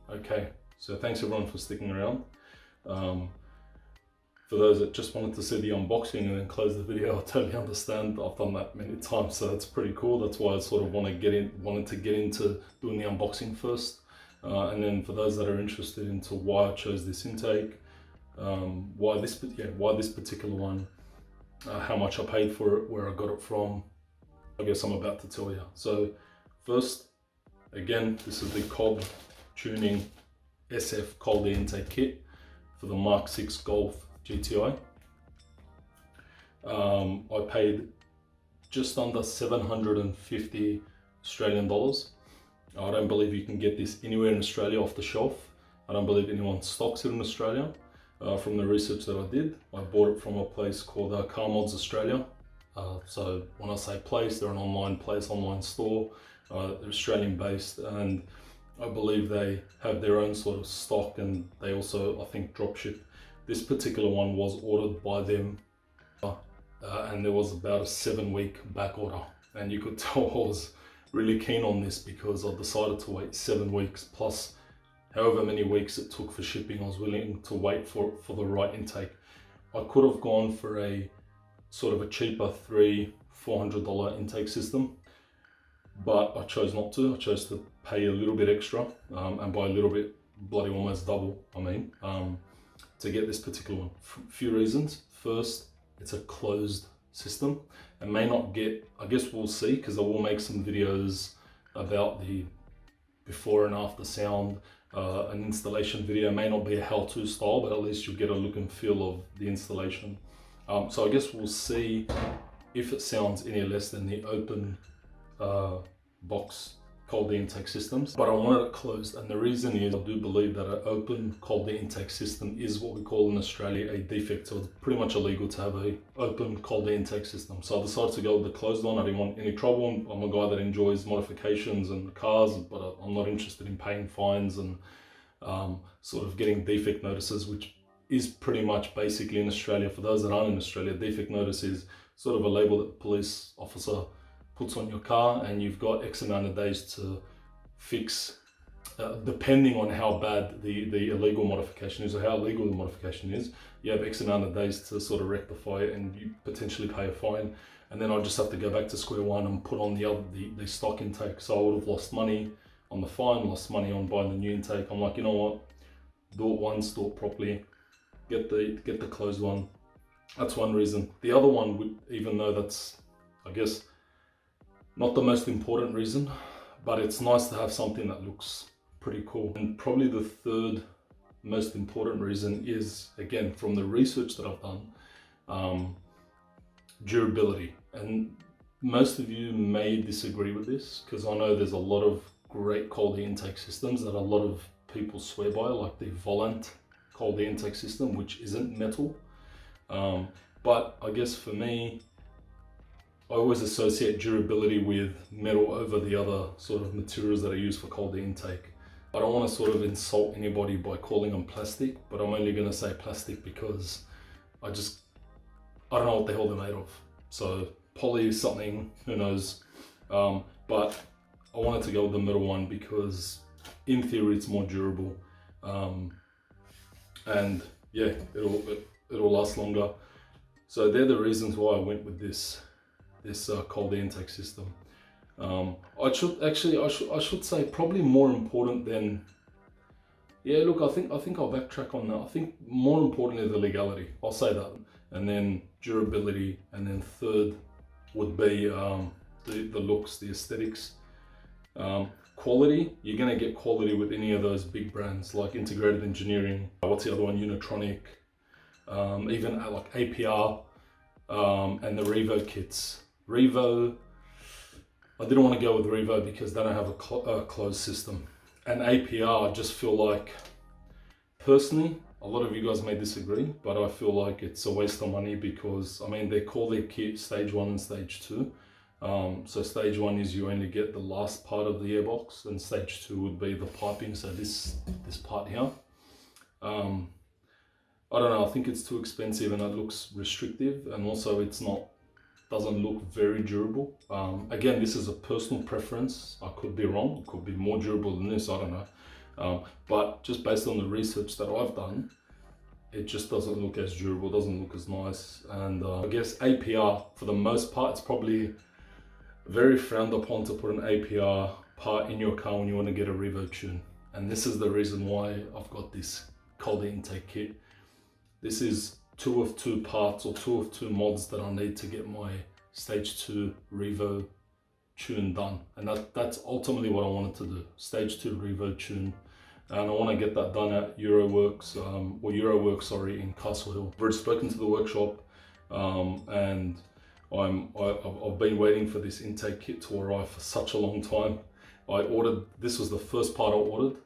Okay, so thanks everyone for sticking around. For those that just wanted to see the unboxing and then close the video, I totally understand. I've done that many times, so that's pretty cool. That's why I sort of wanted to get into doing the unboxing first. And then for those that are interested into why I chose this intake, why this particular one, how much I paid for it, where I got it from, I guess I'm about to tell you. So first, again, this is the Cobb Tuning SF cold air intake kit for the Mark 6 Golf GTI. I paid just under 750 Australian dollars. I don't believe you can get this anywhere in Australia off the shelf. I don't believe anyone stocks it in Australia. From the research that I did, I bought it from a place called Car Mods Australia. So when I say place, they're an online store. They're Australian based, and I believe they have their own sort of stock, and they also, I think, drop ship. This particular one was ordered by them, and there was about a 7-week back order, and you could tell I was really keen on this because I decided to wait 7 weeks plus however many weeks it took for shipping. I was willing to wait for the right intake. I could have gone for a sort of a cheaper $300-400 intake system, but I chose not to. I chose to pay a little bit extra, and by a little bit, bloody almost double, to get this particular one. Few reasons. First, it's a closed system and may not get, I guess we'll see, because I will make some videos about the before and after sound. An installation video may not be a how-to style, but at least you'll get a look and feel of the installation. So I guess we'll see if it sounds any less than the open box cold air intake systems, but I wanted it closed, and the reason is I do believe that an open cold air intake system is what we call in Australia a defect, so it's pretty much illegal to have a open cold air intake system. So I decided to go with the closed one. I didn't want any trouble. I'm a guy that enjoys modifications and cars, but I'm not interested in paying fines and sort of getting defect notices, which is pretty much basically in Australia. For those that aren't in Australia, defect notice is sort of a label that the police officer puts on your car, and you've got X amount of days to fix, depending on how bad the illegal modification is or how illegal the modification is. You have X amount of days to sort of rectify it, and you potentially pay a fine. And then I just have to go back to square one and put on the stock intake. So I would have lost money on the fine, lost money on buying the new intake. I'm like, you know what? Do it once, do it properly. Get the closed one. That's one reason. The other one, even though that's, I guess, not the most important reason, but it's nice to have something that looks pretty cool. And probably the third most important reason is, again, from the research that I've done, durability. And most of you may disagree with this, because I know there's a lot of great cold air intake systems that a lot of people swear by, like the Volant cold air intake system, which isn't metal. But I guess for me, I always associate durability with metal over the other sort of materials that are used for cold air intake. I don't want to sort of insult anybody by calling them plastic, but I'm only going to say plastic because I don't know what the hell they're made of. So poly is something, who knows, but I wanted to go with the metal one because in theory it's more durable, and yeah, it'll last longer. So they're the reasons why I went with this cold air intake system. I should say probably more important than, yeah, look, I think I'll backtrack on that. I think more importantly the legality, I'll say that, and then durability, and then third would be the looks, the aesthetics. Quality, you're going to get quality with any of those big brands like Integrated Engineering, what's the other one, Unitronic, even like APR, and the Revo kits. Revo, I didn't want to go with Revo because they don't have a closed system. And APR, I just feel like, personally, a lot of you guys may disagree, but I feel like it's a waste of money because, I mean, they call their kit stage 1 and stage 2. So stage 1 is you only get the last part of the airbox, and stage 2 would be the piping, so this part here. I don't know, I think it's too expensive and it looks restrictive, and also doesn't look very durable. Again, this is a personal preference. I could be wrong. It could be more durable than this, I don't know. But just based on the research that I've done, it just doesn't look as durable, doesn't look as nice. And I guess APR, for the most part, it's probably very frowned upon to put an APR part in your car when you want to get a Revo tune. And this is the reason why I've got this cold intake kit. This is 2 of 2 parts, or 2 of 2 mods that I need to get my Stage 2 Revo tune done. And that's ultimately what I wanted to do, Stage 2 Revo tune. And I want to get that done at Euroworks, Euroworks in Castle Hill. I've already spoken to the workshop, and I've been waiting for this intake kit to arrive for such a long time. This was the first part I ordered,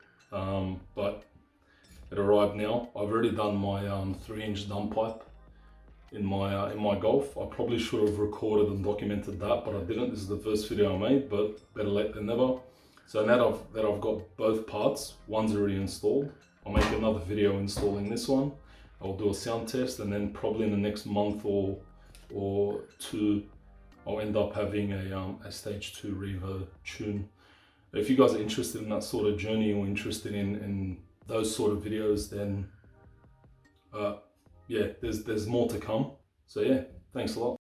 but it arrived now. I've already done my 3-inch dump pipe in my Golf. I probably should have recorded and documented that, but I didn't. This is the first video I made, but better late than never. So now that I've got both parts, one's already installed, I'll make another video installing this one. I'll do a sound test, and then probably in the next month or 2, I'll end up having a Stage 2 Revo tune. If you guys are interested in that sort of journey, or interested in those sort of videos, then yeah, there's more to come. So yeah, thanks a lot.